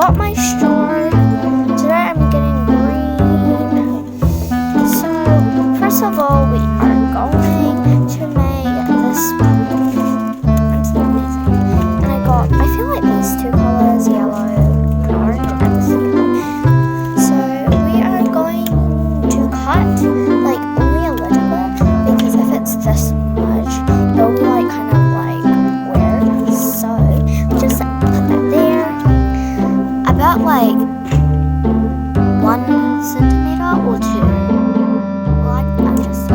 got my straw. Today I'm getting green. So first of all, we are going to make this one. I'm so amazing. And I feel like these two colors, yellow and orange, are the same. So we are going to cut like only a little bit because if it's this much, it'll be like kind of like weird. So just put that there. About like 1 centimeter or 2. Well, I'm just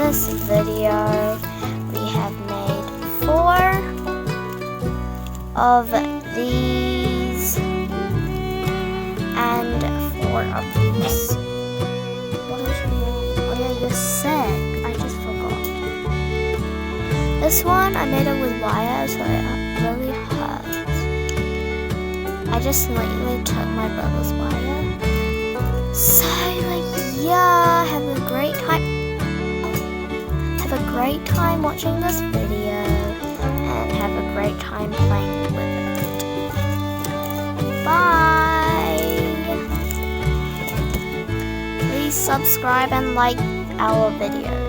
this video, we have made 4 of these and 4 of these. What is wrong? Oh yeah, you're sick. I just forgot. This one, I made it with wire, so it really hurts. I just lately took my brother's wire. So, yeah, have a great time. Have a great time watching this video and have a great time playing with it. Bye! Please subscribe and like our videos.